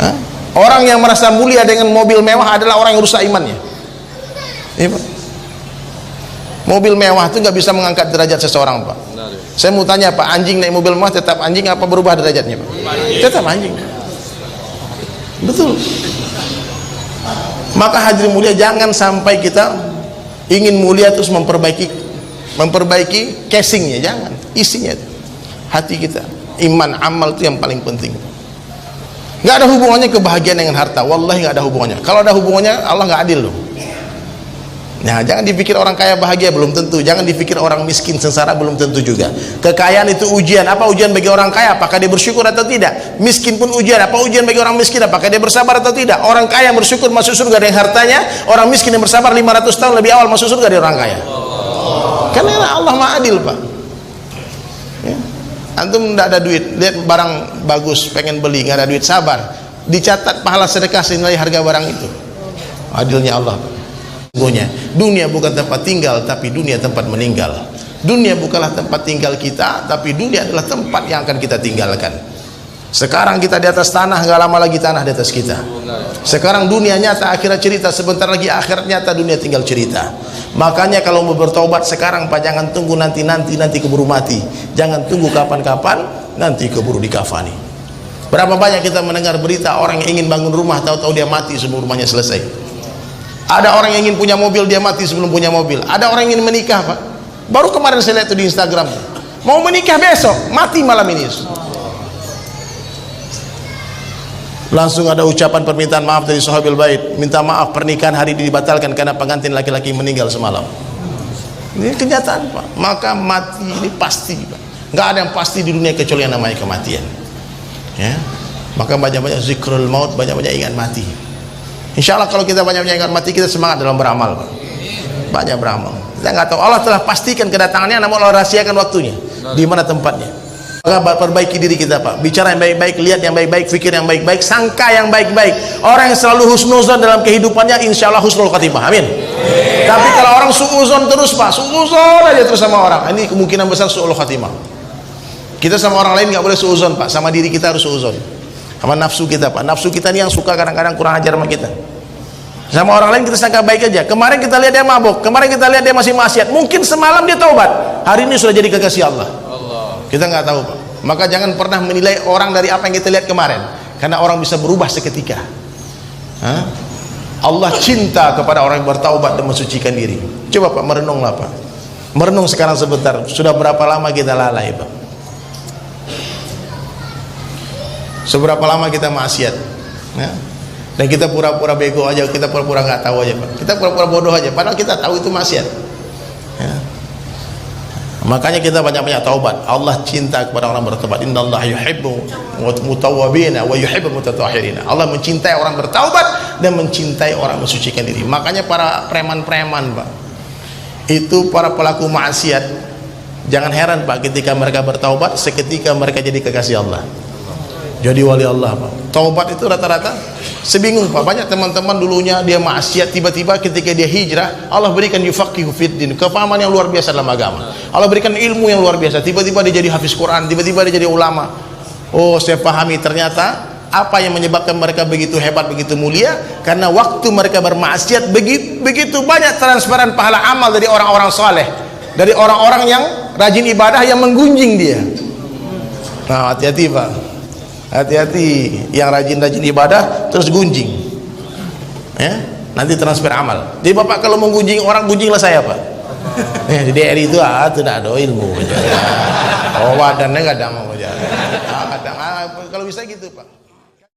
Hah? Orang yang merasa mulia dengan mobil mewah adalah orang yang rusak imannya. Iya, Pak. Mobil mewah itu nggak bisa mengangkat derajat seseorang, Pak. Saya mau tanya, Pak, anjing naik mobil mewah tetap anjing apa berubah derajatnya, Pak? Tetap anjing. Betul. Maka hadirin mulia, jangan sampai kita ingin mulia terus memperbaiki casingnya, jangan, isinya itu. Hati kita, iman, amal itu yang paling penting. Nggak ada hubungannya kebahagiaan dengan harta, wallahi nggak ada hubungannya. Kalau ada hubungannya, Allah nggak adil loh. Nah, jangan dipikir orang kaya bahagia, belum tentu. Jangan dipikir orang miskin sengsara, belum tentu juga. Kekayaan itu ujian. Apa ujian bagi orang kaya? Apakah dia bersyukur atau tidak? Miskin pun ujian. Apa ujian bagi orang miskin? Apakah dia bersabar atau tidak? Orang kaya yang bersyukur masuk surga dengan hartanya. Orang miskin yang bersabar 500 tahun lebih awal masuk surga dari orang kaya. Karena Allah Maha Adil, Pak. Ya. Antum tidak ada duit, lihat barang bagus, pengen beli, nggak ada duit, sabar. Dicatat pahala sedekah senilai harga barang itu. Adilnya Allah. Dunia bukan tempat tinggal, tapi dunia tempat meninggal. Dunia bukanlah tempat tinggal kita, tapi dunia adalah tempat yang akan kita tinggalkan. Sekarang kita di atas tanah, nggak lama lagi tanah di atas kita. Sekarang dunia nyata, akhirat cerita. Sebentar lagi akhirat nyata, dunia tinggal cerita. Makanya kalau mau bertobat sekarang, Pak, jangan tunggu nanti keburu mati. Jangan tunggu kapan-kapan, nanti keburu dikafani. Berapa banyak kita mendengar berita orang yang ingin bangun rumah, tahu-tahu dia mati sebelum rumahnya selesai. Ada orang yang ingin punya mobil, dia mati sebelum punya mobil. Ada orang yang ingin menikah, Pak. Baru kemarin saya lihat itu di Instagram. Mau menikah besok, mati malam ini. Langsung ada ucapan permintaan maaf dari sahabil bait. Minta maaf, pernikahan hari ini dibatalkan karena pengantin laki-laki meninggal semalam. Ini kenyataan, Pak. Maka mati ini pasti, Pak. Nggak ada yang pasti di dunia kecuali yang namanya kematian. Ya. Maka banyak-banyak zikrul maut, banyak-banyak ingat mati. Insya Allah kalau kita banyak-banyak ingat mati, kita semangat dalam beramal, Pak. Banyak beramal. Kita nggak tahu, Allah telah pastikan kedatangannya, namun Allah rahasiakan waktunya, di mana tempatnya. Maka perbaiki diri kita, Pak. Bicara yang baik-baik, lihat yang baik-baik, fikir yang baik-baik, sangka yang baik-baik. Orang yang selalu husnuzon dalam kehidupannya, insya Allah husnul khatimah. Amin. Tapi kalau orang suuzon terus, Pak, suuzon aja terus sama orang, ini kemungkinan besar suul khatimah. Kita sama orang lain nggak boleh suuzon, Pak. Sama diri kita harus suuzon. Sama nafsu kita, Pak. Nafsu kita ini yang suka kadang-kadang kurang ajar sama kita. Sama orang lain kita sangka baik aja. Kemarin kita lihat dia mabuk, kemarin kita lihat dia masih maksiat. Mungkin semalam dia taubat, hari ini sudah jadi kekasih Allah. Kita nggak tahu, Pak. Maka jangan pernah menilai orang dari apa yang kita lihat kemarin, karena orang bisa berubah seketika. Allah cinta kepada orang yang bertaubat dan mensucikan diri. Coba, Pak, merenunglah, Pak. Merenung sekarang sebentar. Sudah berapa lama kita lalai, Pak? Seberapa lama kita maksiat, ya? Dan kita pura-pura bego aja, kita pura-pura nggak tahu aja, Pak. Kita pura-pura bodoh aja, padahal kita tahu itu maksiat, ya. Makanya kita banyak-banyak taubat. Allah cinta kepada orang bertaubat. Innallaha yuhibbu mutawwabina wa yuhibbu mutatahhirina. Allah mencintai orang bertaubat dan mencintai orang mensucikan diri. Makanya para preman-preman, Pak, itu para pelaku maksiat, jangan heran, Pak, ketika mereka bertaubat, seketika mereka jadi kekasih Allah, jadi wali Allah, Pak. Taubat itu rata-rata sebingung, Pak. Banyak teman-teman dulunya dia maksiat, tiba-tiba ketika dia hijrah, Allah berikan yufaqihu fiddin, kefahaman yang luar biasa dalam agama. Allah berikan ilmu yang luar biasa. Tiba-tiba dia jadi hafiz Quran, tiba-tiba dia jadi ulama. Oh, saya pahami, ternyata apa yang menyebabkan mereka begitu hebat, begitu mulia, karena waktu mereka bermaksiat begitu banyak transferan pahala amal dari orang-orang saleh, dari orang-orang yang rajin ibadah yang menggunjing dia. Nah, hati-hati, Pak. Hati-hati yang rajin-rajin ibadah terus gunjing, ya, nanti transfer amal. Jadi Bapak kalau menggunjing orang, gunjinglah saya, Pak. Di DRI itu tidak ada ilmu, oh wadannya nggak ada mau, kalau bisa gitu, Pak.